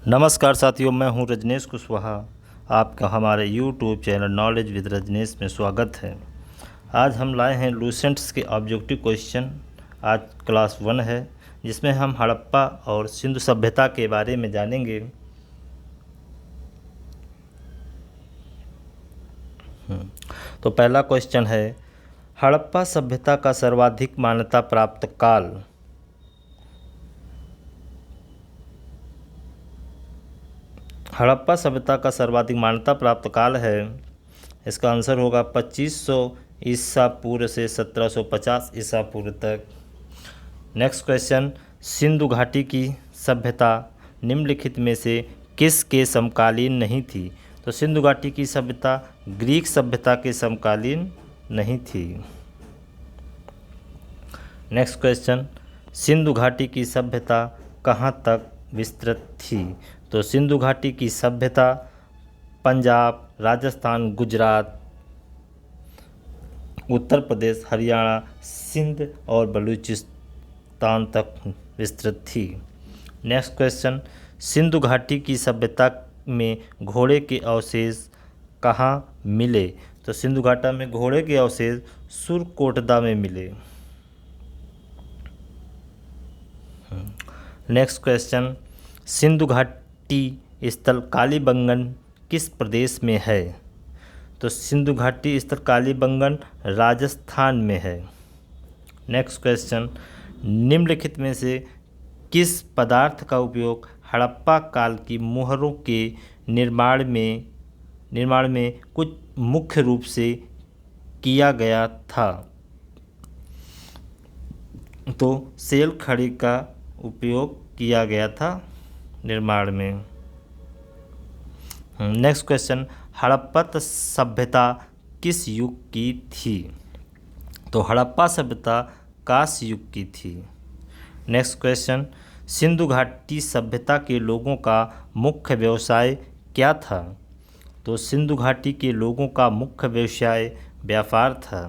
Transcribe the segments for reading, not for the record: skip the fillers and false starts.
नमस्कार साथियों, मैं हूं रजनीश कुशवाहा। आपका हमारे YouTube channel knowledge with Rajneesh में स्वागत है। आज हम लाए हैं लूसेंट्स के ऑब्जेक्टिव क्वेश्चन। आज क्लास 1 है, जिसमें हम हड़प्पा और सिंधु सभ्यता के बारे में जानेंगे। तो पहला क्वेश्चन है, हड़प्पा सभ्यता का सर्वाधिक मान्यता प्राप्त काल। हड़प्पा सभ्यता का सर्वाधिक मान्यता प्राप्त काल है, इसका आंसर होगा 2500 ईसा पूर्व से 1750 ईसा पूर्व तक। नेक्स्ट क्वेश्चन, सिंधु घाटी की सभ्यता निम्नलिखित में से किसके समकालीन नहीं थी? तो सिंधु घाटी की सभ्यता ग्रीक सभ्यता के समकालीन नहीं थी। नेक्स्ट क्वेश्चन, सिंधु घाटी की सभ्यता कहाँ तक विस्तृत थी? तो सिंधु घाटी की सभ्यता पंजाब, राजस्थान, गुजरात, उत्तर प्रदेश, हरियाणा, सिंध और बलूचिस्तान तक विस्तृत थी। नेक्स्ट क्वेश्चन, सिंधु घाटी की सभ्यता में घोड़े के अवशेष कहाँ मिले? तो सिंधु घाटी में घोड़े के अवशेष सुरकोटदा में मिले। नेक्स्ट क्वेश्चन, सिंधु घाटी स्थल कालीबंगन किस प्रदेश में है? तो सिंधु घाटी स्थल कालीबंगन राजस्थान में है। नेक्स्ट क्वेश्चन, निम्नलिखित में से किस पदार्थ का उपयोग हड़प्पा काल की मोहरों के निर्माण में कुछ मुख्य रूप से किया गया था? तो सेल खड़ी का उपयोग किया गया था निर्माण में। नेक्स्ट क्वेश्चन, हड़प्पा सभ्यता किस युग की थी? तो हड़प्पा सभ्यता कांस्य युग की थी। नेक्स्ट क्वेश्चन, सिंधु घाटी सभ्यता के लोगों का मुख्य व्यवसाय क्या था? तो सिंधु घाटी के लोगों का मुख्य व्यवसाय व्यापार था।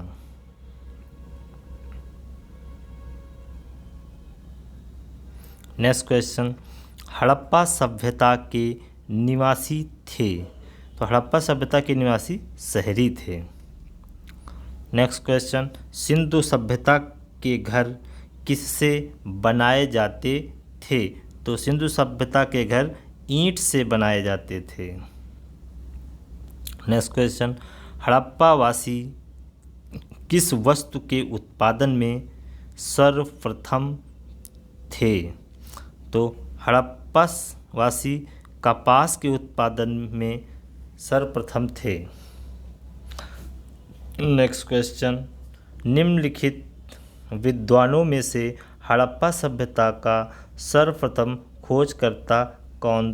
नेक्स्ट क्वेश्चन, हड़प्पा सभ्यता के निवासी थे? तो हड़प्पा सभ्यता के निवासी शहरी थे। नेक्स्ट क्वेश्चन, सिंधु सभ्यता के घर किससे बनाए जाते थे? तो सिंधु सभ्यता के घर ईंट से बनाए जाते थे। नेक्स्ट क्वेश्चन, हड़प्पा वासी किस वस्तु के उत्पादन में सर्वप्रथम थे? तो हड़प्पा वासी कपास के उत्पादन में सर्वप्रथम थे। नेक्स्ट क्वेश्चन, निम्नलिखित विद्वानों में से हड़प्पा सभ्यता का सर्वप्रथम खोजकर्ता कौन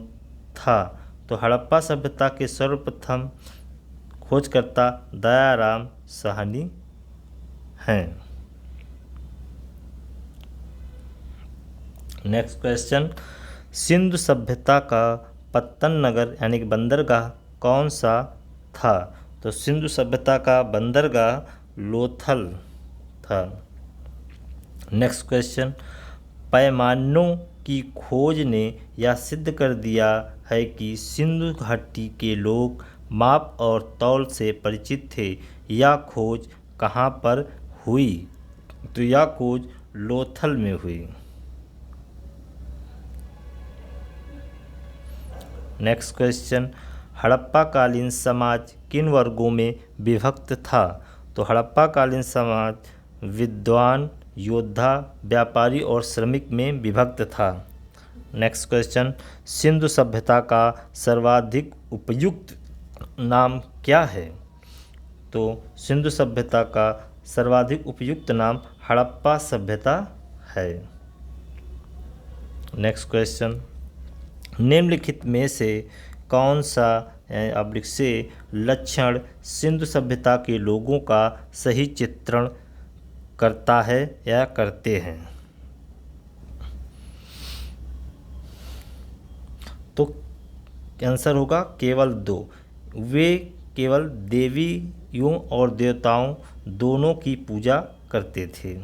था? तो हड़प्पा सभ्यता के सर्वप्रथम खोजकर्ता दयाराम साहनी हैं। नेक्स्ट क्वेश्चन, सिंधु सभ्यता का पत्तन नगर यानी कि बंदरगाह कौन सा था? तो सिंधु सभ्यता का बंदरगाह लोथल था। नेक्स्ट क्वेश्चन, पैमानों की खोज ने यह सिद्ध कर दिया है कि सिंधु घाटी के लोग माप और तौल से परिचित थे। यह खोज कहाँ पर हुई? तो यह खोज लोथल में हुई। नेक्स्ट क्वेश्चन, हड़प्पा कालीन समाज किन वर्गों में विभक्त था? तो हड़प्पा कालीन समाज विद्वान, योद्धा, व्यापारी और श्रमिक में विभक्त था। नेक्स्ट क्वेश्चन, सिंधु सभ्यता का सर्वाधिक उपयुक्त नाम क्या है? तो सिंधु सभ्यता का सर्वाधिक उपयुक्त नाम हड़प्पा सभ्यता है। नेक्स्ट क्वेश्चन, निम्नलिखित में से कौन सा ऑब्लिक से लक्षण सिंधु सभ्यता के लोगों का सही चित्रण करता है या करते हैं? तो आंसर होगा केवल 2। वे केवल देवियों और देवताओं दोनों की पूजा करते थे।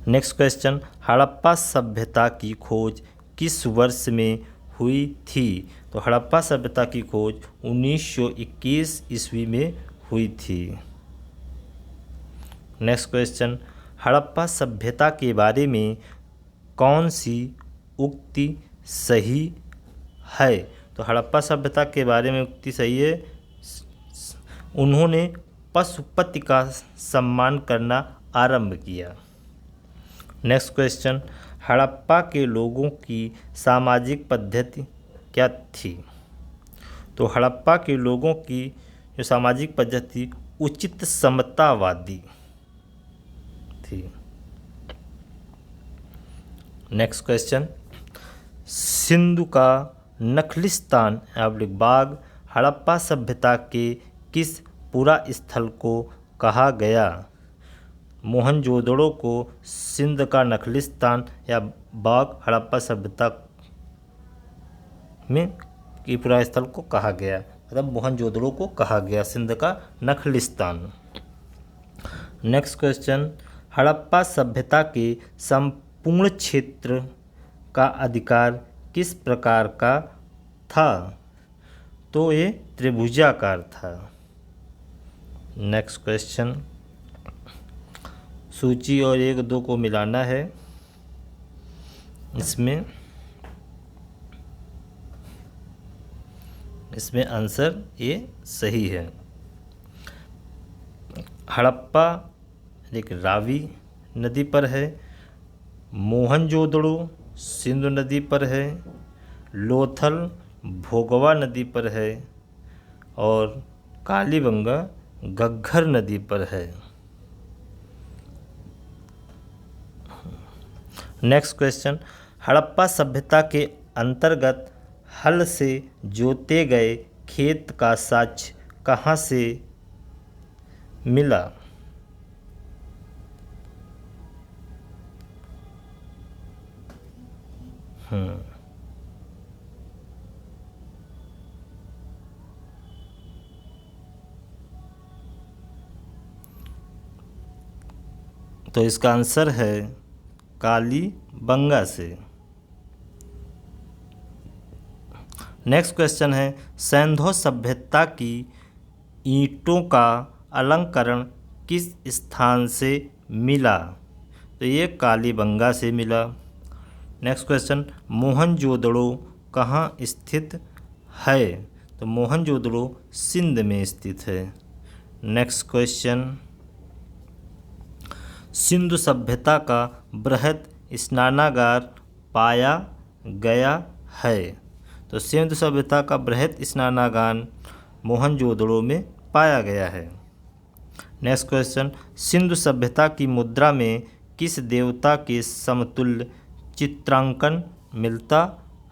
नेक्स्ट क्वेश्चन, हड़प्पा सभ्यता की खोज किस वर्ष में हुई थी? तो हड़प्पा सभ्यता की खोज 1921 ईस्वी में हुई थी। नेक्स्ट क्वेश्चन, हड़प्पा सभ्यता के बारे में कौन सी उक्ति सही है? तो हड़प्पा सभ्यता के बारे में उक्ति सही है, उन्होंने पशुपति का सम्मान करना आरंभ किया। नेक्स्ट क्वेश्चन, हड़प्पा के लोगों की सामाजिक पद्धति क्या थी? तो हड़प्पा के लोगों की जो सामाजिक पद्धति उचित समतावादी थी। नेक्स्ट क्वेश्चन, सिंधु का नखलिस्तान बाग हड़प्पा सभ्यता के किस पुरा स्थल को कहा गया? मोहनजोदड़ो को सिंध का नखलिस्तान या बाग हड़प्पा सभ्यता में की पुरा स्थल को कहा गया, मतलब मोहनजोदड़ो को कहा गया सिंध का नखलिस्तान। नेक्स्ट क्वेश्चन, हड़प्पा सभ्यता के संपूर्ण क्षेत्र का अधिकार किस प्रकार का था? तो ये त्रिभुजाकार था। नेक्स्ट क्वेश्चन, सूची और 1-2 को मिलाना है। इसमें आंसर ये सही है। हड़प्पा एक रावी नदी पर है, मोहनजोदड़ो सिंधु नदी पर है, लोथल भोगवा नदी पर है और कालीबंगा घग्गर नदी पर है। नेक्स्ट क्वेश्चन, हड़प्पा सभ्यता के अंतर्गत हल से जोते गए खेत का साक्ष्य कहाँ से मिला? तो इसका आंसर है कालीबंगा से। नेक्स्ट क्वेश्चन है, सिंधु सभ्यता की ईंटों का अलंकरण किस स्थान से मिला? तो ये कालीबंगा से मिला। नेक्स्ट क्वेश्चन, मोहनजोदड़ो कहाँ स्थित है? तो मोहनजोदड़ो सिंध में स्थित है। नेक्स्ट क्वेश्चन, सिंधु सभ्यता का बृहद स्नानागार पाया गया है? तो सिंधु सभ्यता का बृहद स्नानागार मोहनजोदड़ो में पाया गया है। नेक्स्ट क्वेश्चन, सिंधु सभ्यता की मुद्रा में किस देवता के समतुल्य चित्रांकन मिलता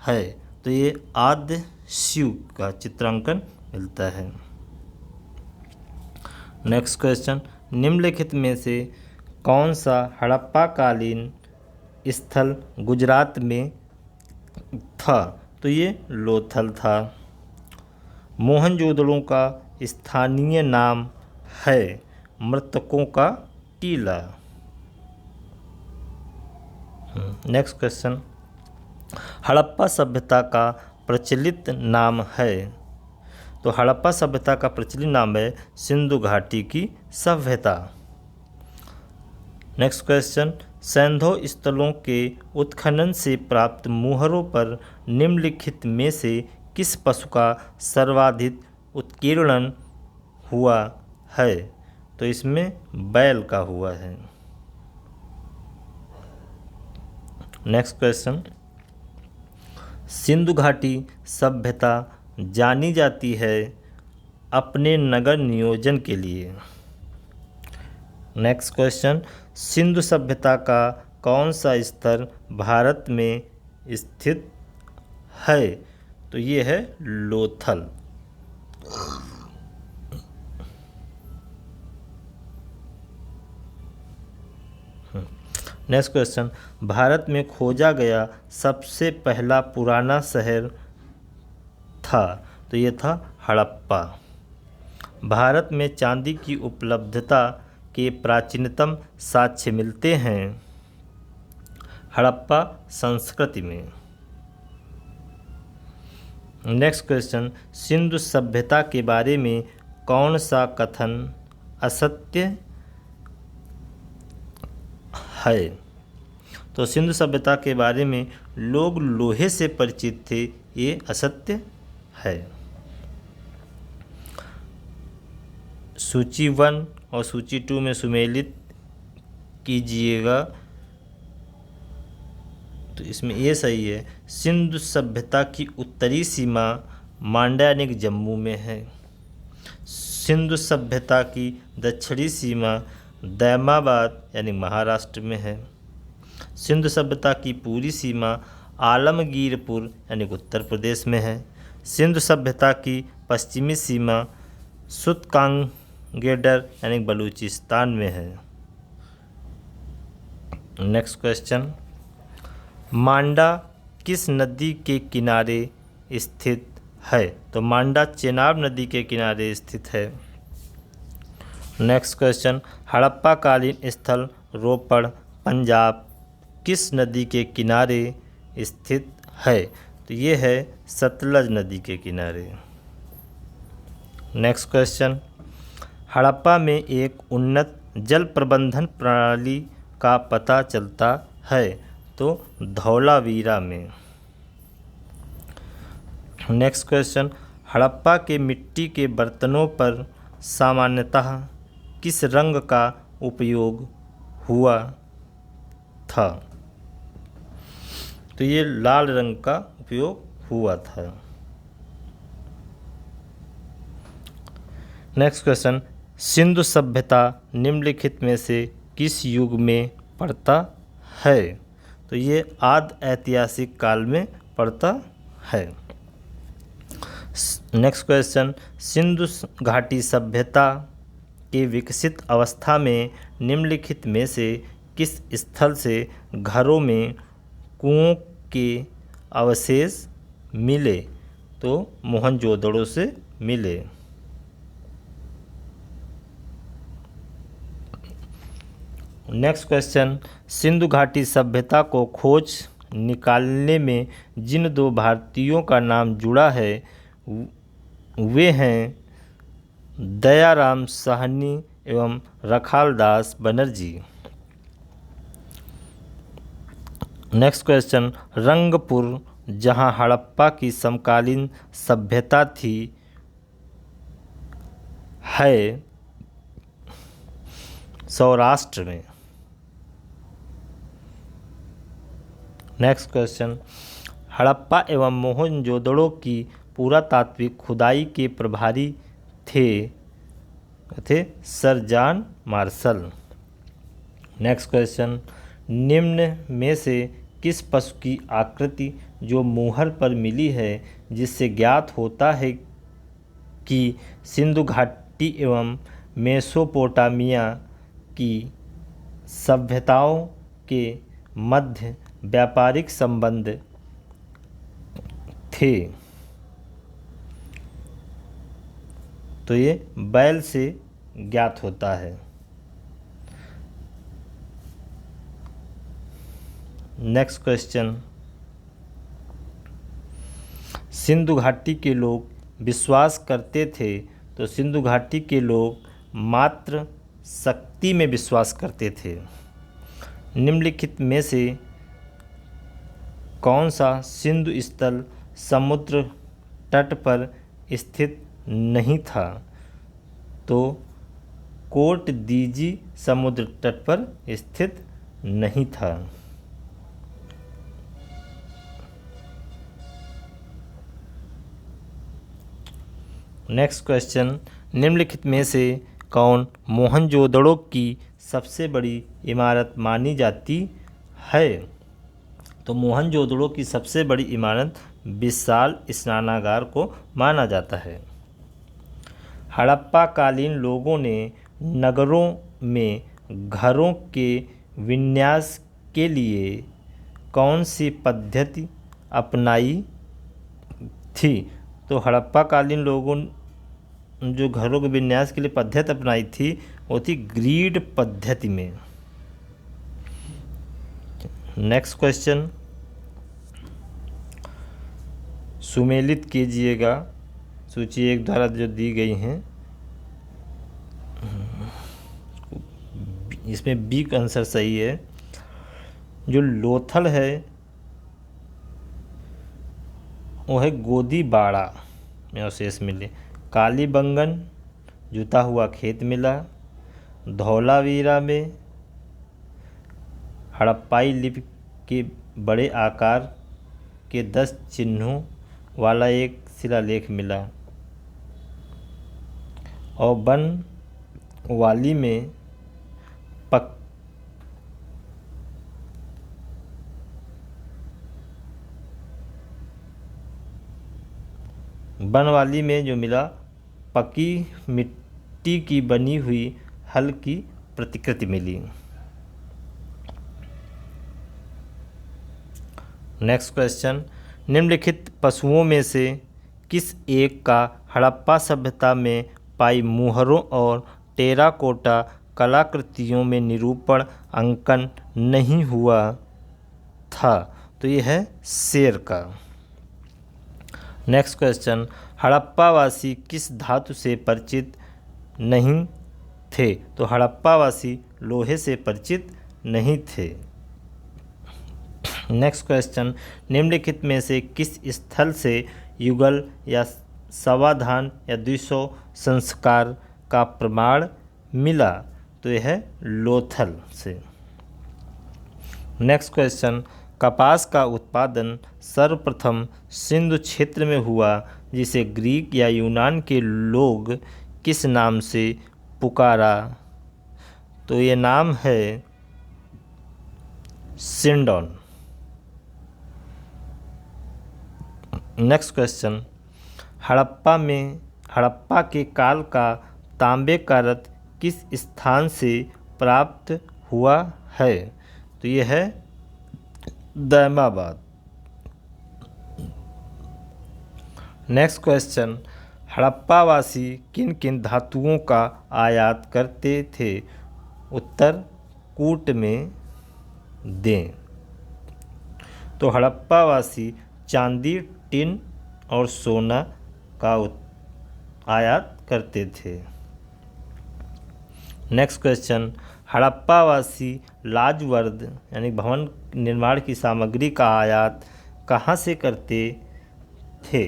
है? तो ये आद्य शिव का चित्रांकन मिलता है। नेक्स्ट क्वेश्चन, निम्नलिखित में से कौन सा हड़प्पा कालीन स्थल गुजरात में था? तो ये लोथल था। मोहनजोदड़ो का स्थानीय नाम है मृतकों का टीला। नेक्स्ट क्वेश्चन, हड़प्पा सभ्यता का प्रचलित नाम है? तो हड़प्पा सभ्यता का प्रचलित नाम है सिंधु घाटी की सभ्यता। नेक्स्ट क्वेश्चन, सिंधु स्थलों के उत्खनन से प्राप्त मुहरों पर निम्नलिखित में से किस पशु का सर्वाधिक उत्कीर्णन हुआ है? तो इसमें बैल का हुआ है। नेक्स्ट क्वेश्चन, सिंधु घाटी सभ्यता जानी जाती है अपने नगर नियोजन के लिए। नेक्स्ट क्वेश्चन, सिंधु सभ्यता का कौन सा स्तर भारत में स्थित है? तो ये है लोथल। नेक्स्ट क्वेश्चन, भारत में खोजा गया सबसे पहला पुराना शहर था? तो ये था हड़प्पा। भारत में चांदी की उपलब्धता के प्राचीनतम साक्ष्य मिलते हैं। हड़प्पा संस्कृति में। नेक्स्ट क्वेश्चन, सिंधु सभ्यता के बारे में कौन सा कथन असत्य है? तो सिंधु सभ्यता के बारे में लोग लोहे से परिचित थे, ये असत्य है। सूची 1 और सूची 2 में सुमेलित कीजिएगा। तो इसमें ये सही है, सिंधु सभ्यता की उत्तरी सीमा मांडा यानी कि जम्मू में है। सिंधु सभ्यता की दक्षिणी सीमा दैमाबाद यानी महाराष्ट्र में है। सिंधु सभ्यता की पूरी सीमा आलमगीरपुर यानी उत्तर प्रदेश में है। सिंधु सभ्यता की पश्चिमी सीमा सुतकांगेडर यानी बलूचिस्तान में है। नेक्स्ट क्वेश्चन, मांडा किस नदी के किनारे स्थित है? तो मांडा चेनाब नदी के किनारे स्थित है। नेक्स्ट क्वेश्चन, हड़प्पा कालीन स्थल रोपड़ पंजाब किस नदी के किनारे स्थित है? तो ये है सतलज नदी के किनारे। नेक्स्ट क्वेश्चन, हड़प्पा में एक उन्नत जल प्रबंधन प्रणाली का पता चलता है, तो धौलावीरा में। नेक्स्ट क्वेश्चन, हड़प्पा के मिट्टी के बर्तनों पर सामान्यतः किस रंग का उपयोग हुआ था? तो ये लाल रंग का उपयोग हुआ था। नेक्स्ट क्वेश्चन, सिंधु सभ्यता निम्नलिखित में से किस युग में पड़ता है? तो ये आदि ऐतिहासिक काल में पड़ता है। नेक्स्ट क्वेश्चन, सिंधु घाटी सभ्यता के विकसित अवस्था में निम्नलिखित में से किस स्थल से घरों में कुओं के अवशेष मिले? तो मोहनजोदड़ो से मिले। नेक्स्ट क्वेश्चन, सिंधु घाटी सभ्यता को खोज निकालने में जिन दो भारतीयों का नाम जुड़ा है वे हैं दयाराम साहनी एवं रखालदास बनर्जी। नेक्स्ट क्वेश्चन, रंगपुर जहां हड़प्पा की समकालीन सभ्यता थी है सौराष्ट्र में। नेक्स्ट क्वेश्चन, हड़प्पा एवं मोहनजोदड़ो की पुरातात्विक खुदाई के प्रभारी थे sir John Marshall. Next question, निम्न में से किस पशु की आकृति जो मुहर पर मिली है जिससे ज्ञात होता है कि सिंधु घाटी एवं मेसोपोटामिया की सभ्यताओं के मध्य व्यापारिक संबंध थे? तो ये बैल से ज्ञात होता है। नेक्स्ट क्वेश्चन, सिंधु घाटी के लोग विश्वास करते थे, तो सिंधु घाटी के लोग मात्र शक्ति में विश्वास करते थे। निम्नलिखित में से कौन सा सिंधु स्थल समुद्र तट पर स्थित नहीं था? तो कोट दीजी समुद्र तट पर स्थित नहीं था। नेक्स्ट क्वेश्चन, निम्नलिखित में से कौन मोहनजोदड़ो की सबसे बड़ी इमारत मानी जाती है? तो मोहनजोदड़ो की सबसे बड़ी इमारत विशाल स्नानागार को माना जाता है। हड़प्पा कालीन लोगों ने नगरों में घरों के विन्यास के लिए कौन सी पद्धति अपनाई थी? तो हड़प्पा कालीन लोगों जो घरों के विन्यास के लिए पद्धति अपनाई थी वो थी ग्रीड पद्धति में। नेक्स्ट क्वेश्चन सुमेलित कीजिएगा सूची 1 द्वारा जो दी गई हैं। इसमें बी का आंसर सही है। जो लोथल है वो है गोदीबाड़ा में अवशेष मिले। कालीबंगन जुता हुआ खेत मिला। धौलावीरा में हड़प्पाई लिपि के बड़े आकार के 10 चिन्हों वाला एक शिलालेख मिला। और बनवाली में बनवाली में जो मिला पक्की मिट्टी की बनी हुई हल की प्रतिकृति मिली। नेक्स्ट क्वेश्चन निम्नलिखित पशुओं में से किस एक का हड़प्पा सभ्यता में पाई मुहरों और टेराकोटा कलाकृतियों में निरूपण अंकन नहीं हुआ था? तो ये है शेर का। नेक्स्ट क्वेश्चन हड़प्पावासी किस धातु से परिचित नहीं थे? तो हड़प्पावासी लोहे से परिचित नहीं थे। नेक्स्ट क्वेश्चन निम्नलिखित में से किस स्थल से युगल या समाधान या 200 संस्कार का प्रमाण मिला? तो यह है लोथल से। नेक्स्ट क्वेश्चन कपास का उत्पादन सर्वप्रथम सिंधु क्षेत्र में हुआ जिसे ग्रीक या यूनान के लोग किस नाम से पुकारा? तो ये नाम है सिंडोन। नेक्स्ट क्वेश्चन हड़प्पा के काल का तांबे का रथ किस स्थान से प्राप्त हुआ है? तो यह है दैमाबाद। नेक्स्ट क्वेश्चन हड़प्पावासी किन किन धातुओं का आयात करते थे? उत्तर कूट में दें। तो हड़प्पावासी चांदी टिन और सोना का आयात करते थे। नेक्स्ट क्वेश्चन हड़प्पावासी लाजवर्द यानी भवन निर्माण की सामग्री का आयात कहाँ से करते थे?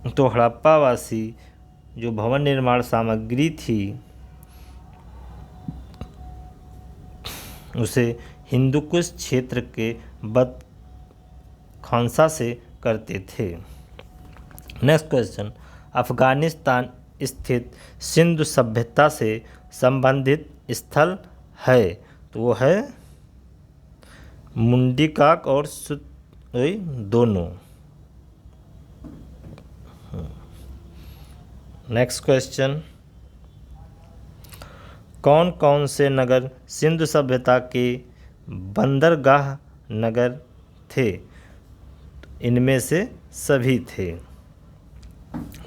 तो हड़प्पावासी जो भवन निर्माण सामग्री थी उसे हिंदुकुश क्षेत्र के खानसा से करते थे। नेक्स्ट क्वेश्चन अफगानिस्तान स्थित सिंधु सभ्यता से संबंधित स्थल है? तो वो है मुंडीकाक और सुतोई दोनों। नेक्स्ट क्वेश्चन कौन कौन से नगर सिंधु सभ्यता के बंदरगाह नगर थे? इनमें से सभी थे।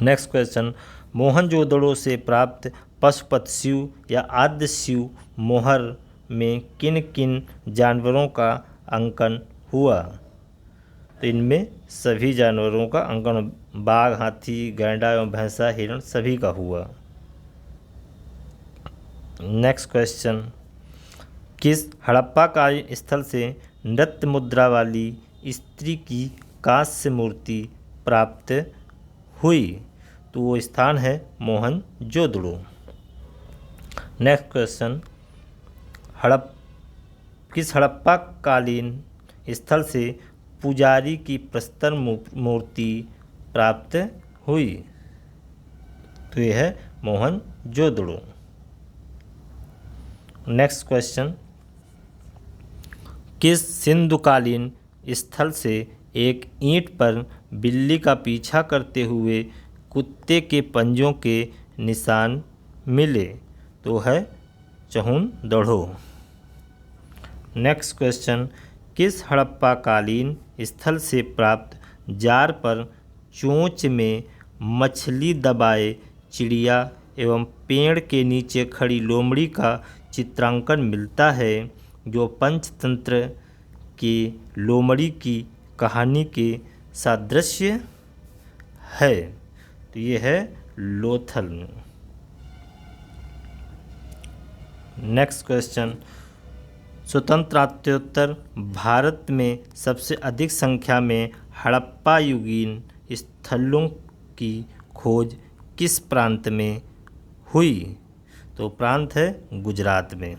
नेक्स्ट क्वेश्चन मोहनजोदड़ो से प्राप्त पशुपतिशिव या आद्यशिव मोहर में किन किन जानवरों का अंकन हुआ? तो इनमें सभी जानवरों का अंकन बाघ हाथी गैंडा एवं भैंसा हिरण सभी का हुआ। नेक्स्ट क्वेश्चन किस हड़प्पा कालीन स्थल से नृत्य मुद्रा वाली स्त्री की कांस्य मूर्ति प्राप्त हुई? तो वो स्थान है मोहनजोदड़ो। नेक्स्ट क्वेश्चन किस हड़प्पा कालीन स्थल से पुजारी की प्रस्तर मूर्ति प्राप्त हुई? तो यह है मोहनजोदड़ो। नेक्स्ट क्वेश्चन किस सिंधुकालीन स्थल से एक ईंट पर बिल्ली का पीछा करते हुए कुत्ते के पंजों के निशान मिले? तो है चहुंदड़ो। नेक्स्ट क्वेश्चन किस हड़प्पा कालीन स्थल से प्राप्त जार पर चोंच में मछली दबाए चिड़िया एवं पेड़ के नीचे खड़ी लोमड़ी का चित्रांकन मिलता है? जो पंचतंत्र की लोमड़ी की कहानी के सादृश्य है? तो ये है लोथल। नेक्स्ट क्वेश्चन, स्वतंत्रात्योत्तर भारत में सबसे अधिक संख्या में हड़प्पा युगीन स्थलों की खोज किस प्रांत में हुई? तो प्रांत है गुजरात में।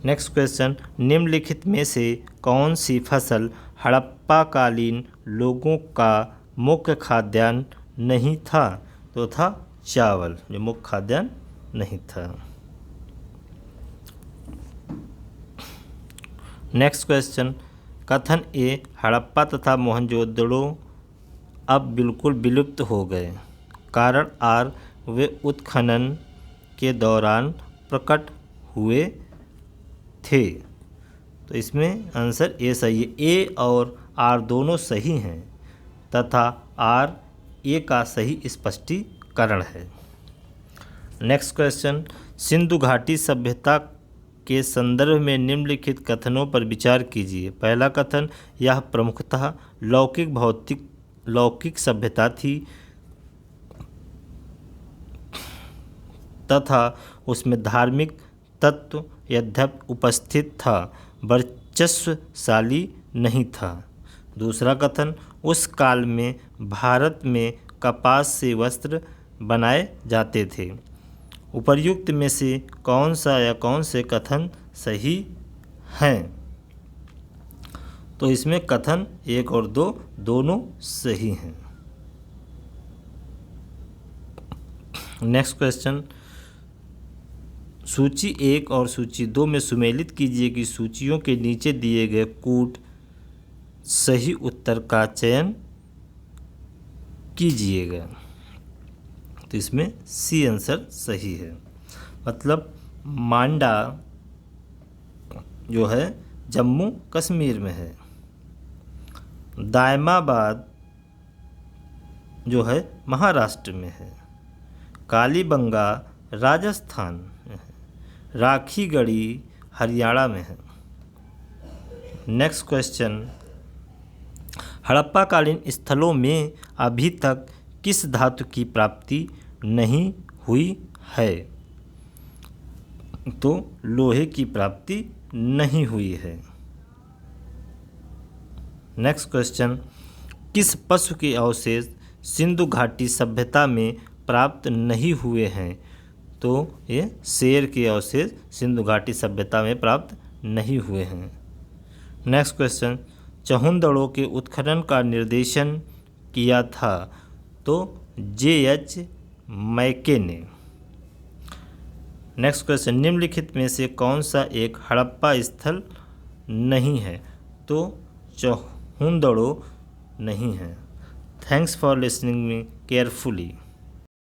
नेक्स्ट क्वेश्चन, निम्नलिखित में से कौन सी फसल हड़प्पा कालीन लोगों का मुख्य खाद्यान्न नहीं था? तो था चावल, जो मुख्य खाद्यान्न नहीं था। नेक्स्ट क्वेश्चन, कथन ए हड़प्पा तथा मोहनजोदड़ो अब बिल्कुल विलुप्त हो गए, कारण आर वे उत्खनन के दौरान प्रकट हुए थे। तो इसमें आंसर ए सही है। ए और आर दोनों सही हैं तथा आर ए का सही स्पष्टीकरण है। नेक्स्ट क्वेश्चन, सिंधु घाटी सभ्यता के संदर्भ में निम्नलिखित कथनों पर विचार कीजिए। पहला कथन, यह प्रमुखतः लौकिक सभ्यता थी तथा उसमें धार्मिक तत्व यद्यपि उपस्थित था, वर्चस्वशाली नहीं था। दूसरा कथन, उस काल में भारत में कपास से वस्त्र बनाए जाते थे। उपर्युक्त में से कौन सा या कौन से कथन सही हैं? तो इसमें कथन 1 और 2 दोनों सही हैं। नेक्स्ट क्वेश्चन, सूची 1 और सूची 2 में सुमेलित कीजिए कि सूचियों के नीचे दिए गए कूट सही उत्तर का चयन कीजिएगा। तो इसमें सी आंसर सही है। मतलब मांडा जो है जम्मू कश्मीर में है, दायमाबाद जो है महाराष्ट्र में है, कालीबंगा राजस्थान में है, राखीगढ़ी हरियाणा में है। नेक्स्ट क्वेश्चन, हड़प्पाकालीन स्थलों में अभी तक किस धातु की प्राप्ति नहीं हुई है? तो लोहे की प्राप्ति नहीं हुई है। नेक्स्ट क्वेश्चन, किस पशु के अवशेष सिंधु घाटी सभ्यता में प्राप्त नहीं हुए हैं? तो ये शेर के अवशेष सिंधु घाटी सभ्यता में प्राप्त नहीं हुए हैं। नेक्स्ट क्वेश्चन, चहुंदड़ों के उत्खनन का निर्देशन किया था? तो J.H. मैके ने। नेक्स्ट क्वेश्चन, निम्नलिखित में से कौन सा एक हड़प्पा स्थल नहीं है? तो चहुंदड़ो नहीं है। Thanks for listening me carefully.